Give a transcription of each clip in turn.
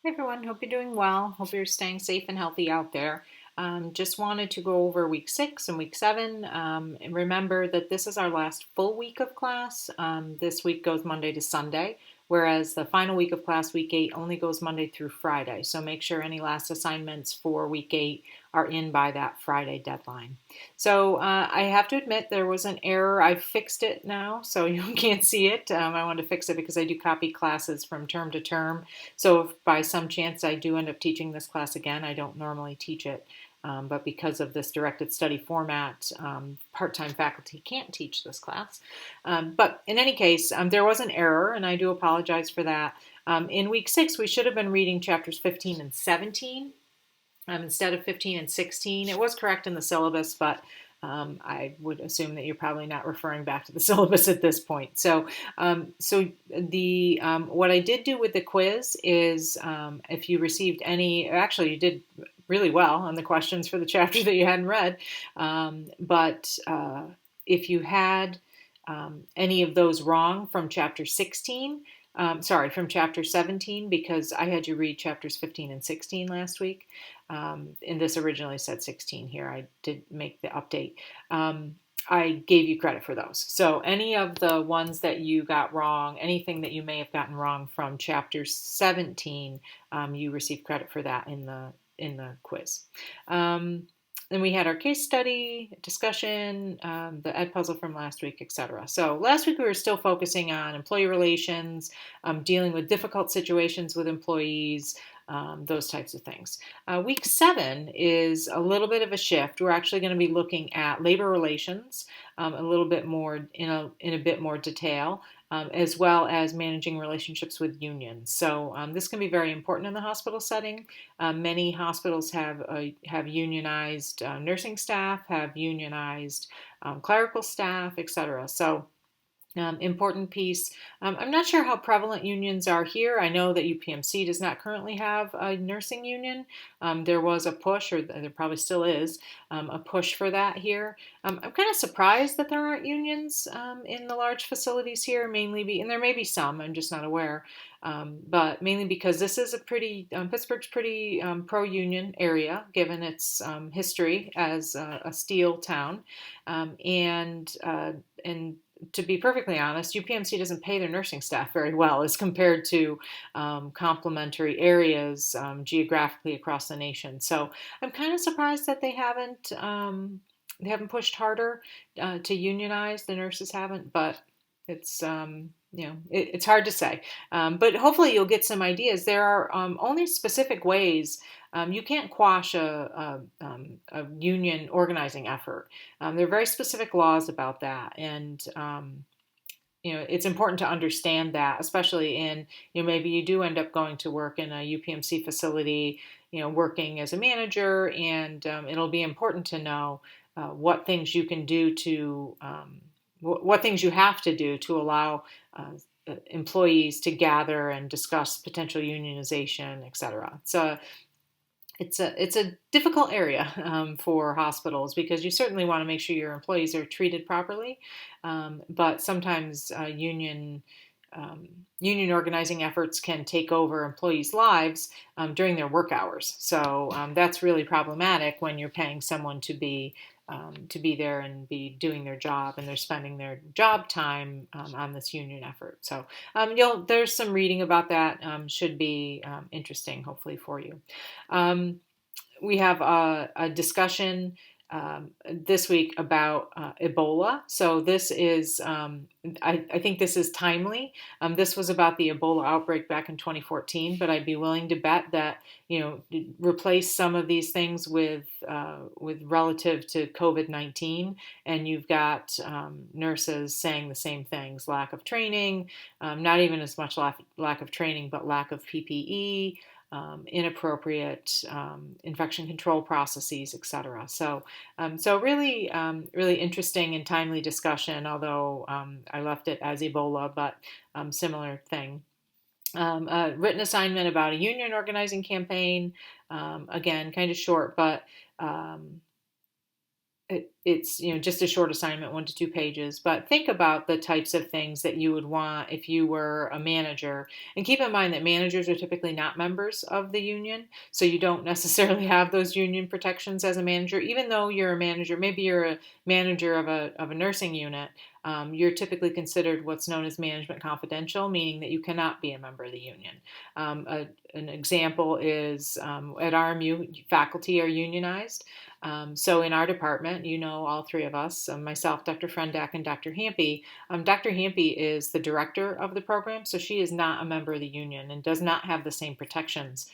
Hey everyone, hope you're doing well. Hope you're staying safe and healthy out there. Just wanted to go over week 6 and week 7. And remember that this is our last full week of class. This week goes Monday to Sunday, whereas the final week of class, week 8, only goes Monday through Friday. So make sure any last assignments for week 8 are in by that Friday deadline. So I have to admit there was an error. I fixed it now, so you can't see it. I wanted to fix it because I do copy classes from term to term. So if by some chance I do end up teaching this class again, I don't normally teach it. But because of this directed study format, part-time faculty can't teach this class. But in any case, there was an error, and I do apologize for that. In week 6, we should have been reading chapters 15 and 17 instead of 15 and 16. It was correct in the syllabus, but I would assume that you're probably not referring back to the syllabus at this point. What I did do with the quiz is if you received any, actually you did really well on the questions for the chapter that you hadn't read, but if you had any of those wrong from chapter 16, from chapter 17, because I had you read chapters 15 and 16 last week. And this originally said 16 here. I did make the update. I gave you credit for those. So any of the ones that you got wrong, anything that you may have gotten wrong from chapter 17, you received credit for that in the quiz. Then we had our case study, discussion, the ed puzzle from last week, etc. So last week we were still focusing on employee relations, dealing with difficult situations with employees, those types of things. Week 7 is a little bit of a shift. We're actually going to be looking at labor relations a little bit more in a bit more detail. As well as managing relationships with unions. So this can be very important in the hospital setting. Many hospitals have unionized nursing staff, have unionized clerical staff, etc. So important piece. I'm not sure how prevalent unions are here. I know that UPMC does not currently have a nursing union. There was a push, or there probably still is, a push for that here. I'm kind of surprised that there aren't unions in the large facilities here, and there may be some, I'm just not aware. But mainly because this is Pittsburgh's pretty pro-union area, given its history as a steel town, and to be perfectly honest, UPMC doesn't pay their nursing staff very well as compared to complementary areas geographically across the nation. So I'm kind of surprised that they haven't pushed harder to unionize. The nurses haven't, but it's it's hard to say. But hopefully you'll get some ideas. There are only specific ways. You can't quash a union organizing effort. There are very specific laws about that, and it's important to understand that, especially in maybe you do end up going to work in a UPMC facility, working as a manager, and it'll be important to know what things you can do to what things you have to do to allow employees to gather and discuss potential unionization, etc. So it's a difficult area for hospitals because you certainly want to make sure your employees are treated properly, but sometimes union organizing efforts can take over employees' lives during their work hours. So that's really problematic when you're paying someone to be there and be doing their job, and they're spending their job time on this union effort. So there's some reading about that. Should be interesting, hopefully, for you. We have a discussion this week about Ebola. So this is, I think this is timely. This was about the Ebola outbreak back in 2014, but I'd be willing to bet that, replace some of these things with relative to COVID-19, and you've got nurses saying the same things: lack of training, not even as much lack of training, but lack of PPE, inappropriate infection control processes, etc. So really, really interesting and timely discussion. Although I left it as Ebola, but similar thing. A written assignment about a union organizing campaign. Again, kind of short, but it's just a short assignment, 1 to 2 pages, but think about the types of things that you would want if you were a manager. And keep in mind that managers are typically not members of the union, so you don't necessarily have those union protections as a manager. Even though you're a manager, maybe you're a manager of a nursing unit, you're typically considered what's known as management confidential, meaning that you cannot be a member of the union. An example is at RMU, faculty are unionized. So in our department, all three of us, myself, Dr. Frendak, and Dr. Hampy. Dr. Hampy is the director of the program, so she is not a member of the union and does not have the same protections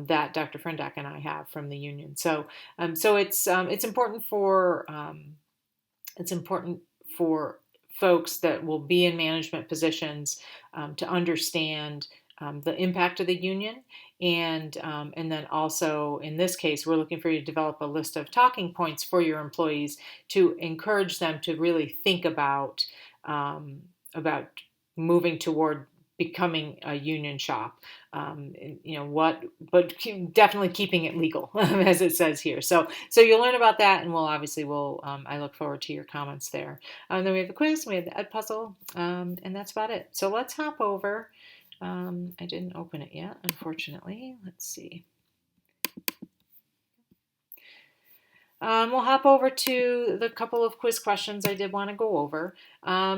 that Dr. Frendak and I have from the union. So it's important for folks that will be in management positions to understand the impact of the union, and then also in this case, we're looking for you to develop a list of talking points for your employees to encourage them to really think about moving toward becoming a union shop. But definitely keeping it legal, as it says here. So you'll learn about that, and I look forward to your comments there. Then we have the quiz, we have the ed puzzle, and that's about it. So let's hop over. I didn't open it yet, unfortunately. Let's see. We'll hop over to the couple of quiz questions I did want to go over.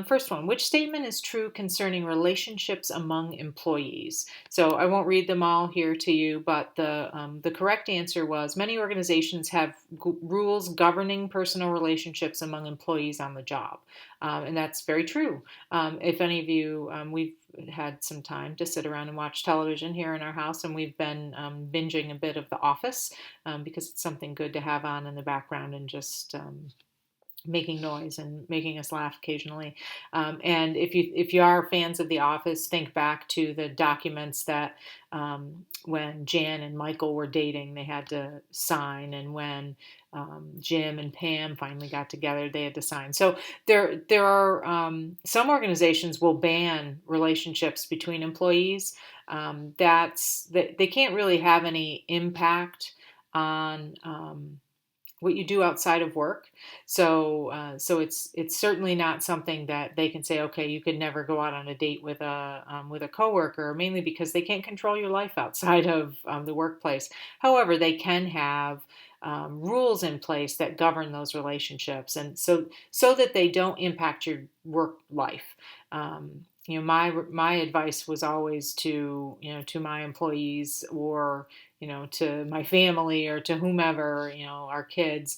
First one, which statement is true concerning relationships among employees? So I won't read them all here to you, but the correct answer was many organizations have rules governing personal relationships among employees on the job. And that's very true. If any of you, we've had some time to sit around and watch television here in our house, and we've been binging a bit of The Office because it's something good to have on in the background and just making noise and making us laugh occasionally. And if you are fans of The Office, think back to the documents that when Jan and Michael were dating, they had to sign, and when Jim and Pam finally got together, they had to sign. So there are some organizations will ban relationships between employees. They can't really have any impact on what you do outside of work. So it's certainly not something that they can say, okay, you could never go out on a date with a coworker, mainly because they can't control your life outside of the workplace. However, they can have rules in place that govern those relationships, and so that they don't impact your work life. My advice was always to my employees, or to my family, or to whomever, our kids,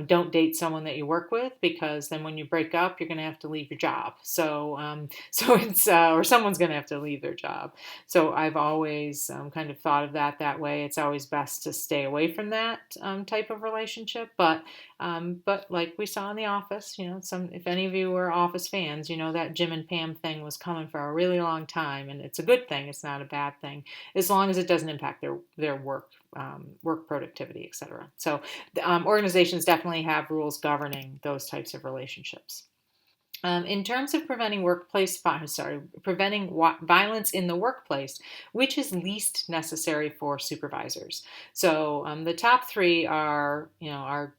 don't date someone that you work with, because then when you break up, you're going to have to leave your job. So it's or someone's going to have to leave their job. So I've always kind of thought of that way. It's always best to stay away from that type of relationship. But like we saw in The Office, if any of you were Office fans, that Jim and Pam thing was coming for a really long time, and it's a good thing. It's not a bad thing, as long as it doesn't impact their work productivity, etc. So organizations definitely have rules governing those types of relationships. In terms of preventing violence in the workplace, which is least necessary for supervisors? So the top three are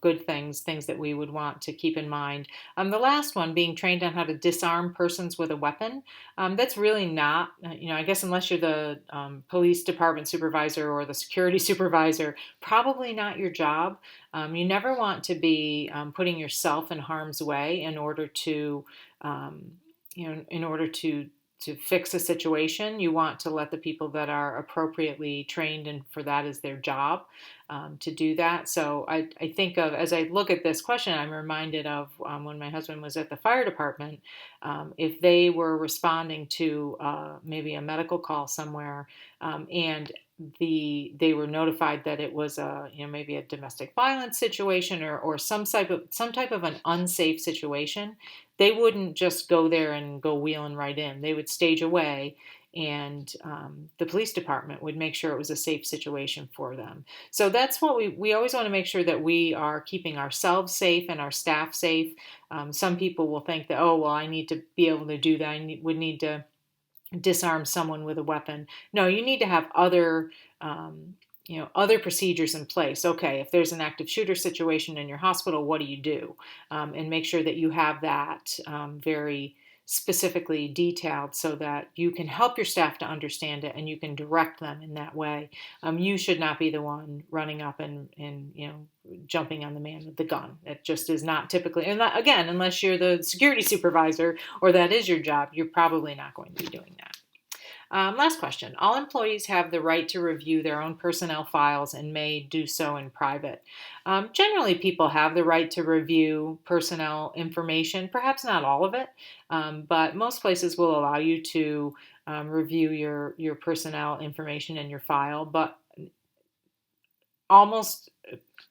good things that we would want to keep in mind. The last one, being trained on how to disarm persons with a weapon, that's really not, I guess unless you're the police department supervisor or the security supervisor, probably not your job. You never want to be putting yourself in harm's way in order to fix a situation. You want to let the people that are appropriately trained, and for that is their job, to do that. So I think of, as I look at this question, I'm reminded of when my husband was at the fire department. If they were responding to maybe a medical call somewhere, and they were notified that it was maybe a domestic violence situation, or some type of an unsafe situation, they wouldn't just go there and go wheeling right in. They would stage away, and the police department would make sure it was a safe situation for them. So that's what we always want to make sure, that we are keeping ourselves safe and our staff safe. Some people will think that, oh, well, I need to be able to do that. I would need to disarm someone with a weapon. No, you need to have other other procedures in place. Okay, if there's an active shooter situation in your hospital, what do you do? And make sure that you have that very specifically detailed so that you can help your staff to understand it and you can direct them in that way. You should not be the one running up and jumping on the man with the gun. It just is not typically, and again, unless you're the security supervisor or that is your job, you're probably not going to be doing that. Last question. All employees have the right to review their own personnel files and may do so in private. Generally, people have the right to review personnel information, perhaps not all of it, but most places will allow you to review your personnel information in your file, but almost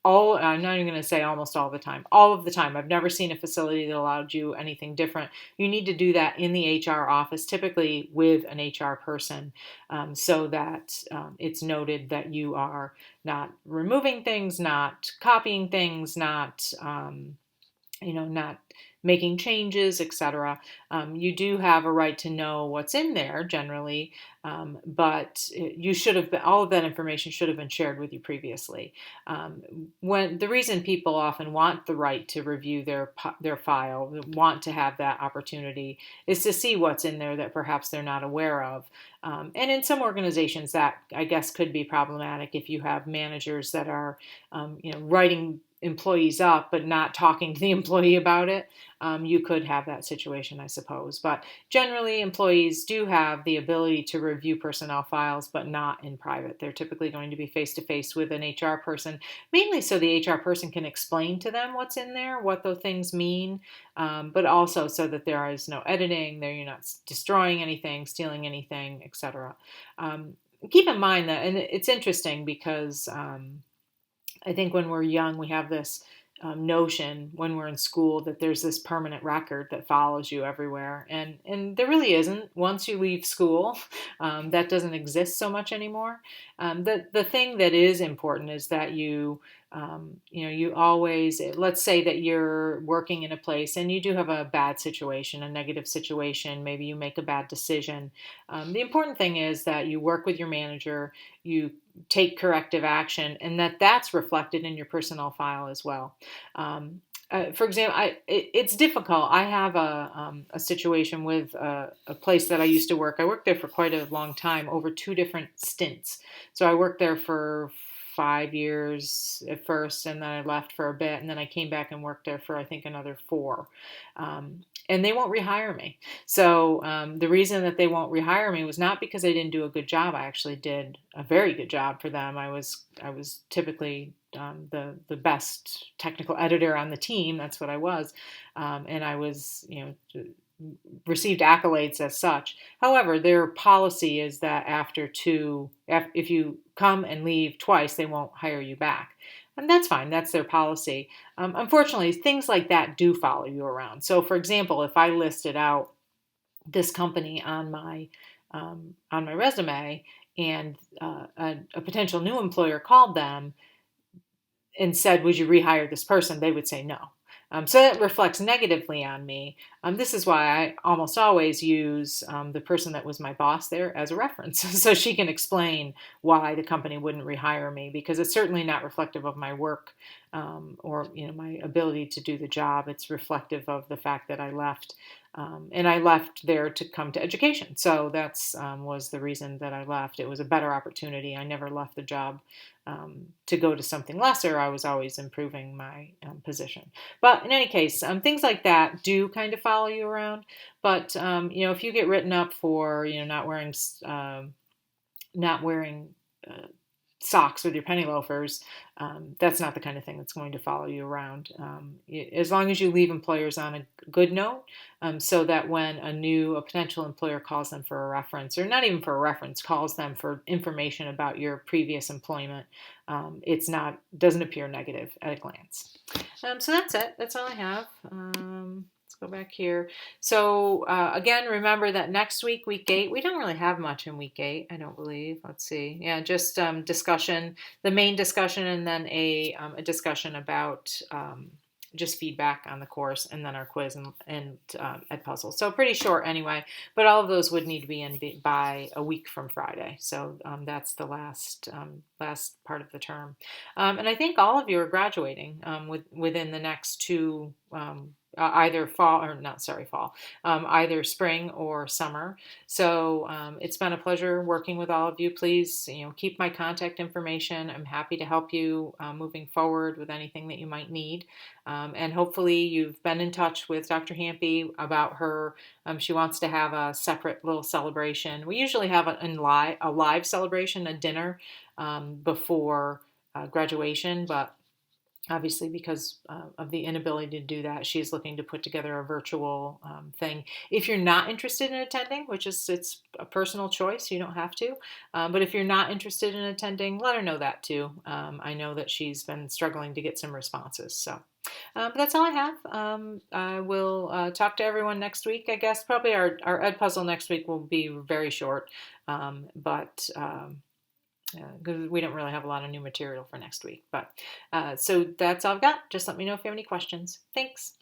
I'm not even going to say almost all the time, all of the time. I've never seen a facility that allowed you anything different. You need to do that in the HR office, typically with an HR person, so that it's noted that you are not removing things, not copying things, not not making changes, etc. You do have a right to know what's in there generally, but you should have been, all of that information should have been shared with you previously. When the reason people often want the right to review their file, want to have that opportunity, is to see what's in there that perhaps they're not aware of. And in some organizations, that I guess could be problematic if you have managers that are, writing employees up but not talking to the employee about it. You could have that situation, I suppose. But generally, employees do have the ability to review personnel files, but not in private. They're typically going to be face-to-face with an HR person, mainly so the HR person can explain to them what's in there, what those things mean, but also so that there is no editing, you're not destroying anything, stealing anything, etc. Keep in mind that, and it's interesting because I think when we're young, we have this notion when we're in school that there's this permanent record that follows you everywhere. And there really isn't. Once you leave school, that doesn't exist so much anymore. The thing that is important is that you always, let's say that you're working in a place and you do have a bad situation, a negative situation, maybe you make a bad decision. The important thing is that you work with your manager, you take corrective action, and that's reflected in your personnel file as well. For example, it's difficult. I have a situation with a place that I used to work. I worked there for quite a long time, over 2 different stints. So I worked there for 5 years at first, and then I left for a bit, and then I came back and worked there for I think another 4. And they won't rehire me. So the reason that they won't rehire me was not because I didn't do a good job. I actually did a very good job for them. I was typically the best technical editor on the team. That's what I was, and I was received accolades as such. However, their policy is that if you come and leave twice, they won't hire you back. And that's fine. That's their policy. Unfortunately, things like that do follow you around. So, for example, if I listed out this company on my resume and a potential new employer called them and said, "Would you rehire this person?" they would say no. So that reflects negatively on me. This is why I almost always use the person that was my boss there as a reference, so she can explain why the company wouldn't rehire me, because it's certainly not reflective of my work or my ability to do the job. It's reflective of the fact that I left, and I left there to come to education. So that's was the reason that I left. It was a better opportunity. I never left the job to go to something lesser. I was always improving my position. But in any case, things like that do kind of follow you around. But if you get written up for not wearing socks with your penny loafers, that's not the kind of thing that's going to follow you around. As long as you leave employers on a good note, so that when a potential employer calls them for a reference, or not even for a reference, calls them for information about your previous employment, doesn't appear negative at a glance. So that's it. That's all I have. Let's go back here. So again, remember that next week, week 8, we don't really have much in week 8, I don't believe. Let's see. Yeah, just discussion, the main discussion, and then a discussion about just feedback on the course, and then our quiz and Ed Puzzle. So pretty short anyway, but all of those would need to be in by a week from Friday. So that's the last part of the term. And I think all of you are graduating within the next two, either fall or not, sorry, fall, either spring or summer. So it's been a pleasure working with all of you. Please, keep my contact information. I'm happy to help you moving forward with anything that you might need. And hopefully you've been in touch with Dr. Hampy about her. She wants to have a separate little celebration. We usually have a live celebration, a dinner before graduation, but obviously because of the inability to do that, she's looking to put together a virtual thing. If you're not interested in attending, it's a personal choice, you don't have to, but if you're not interested in attending, let her know that too. I know that she's been struggling to get some responses. So but that's all I have. I will talk to everyone next week, I guess. Probably our Ed Puzzle next week will be very short, but because we don't really have a lot of new material for next week. But so that's all I've got. Just let me know if you have any questions. Thanks.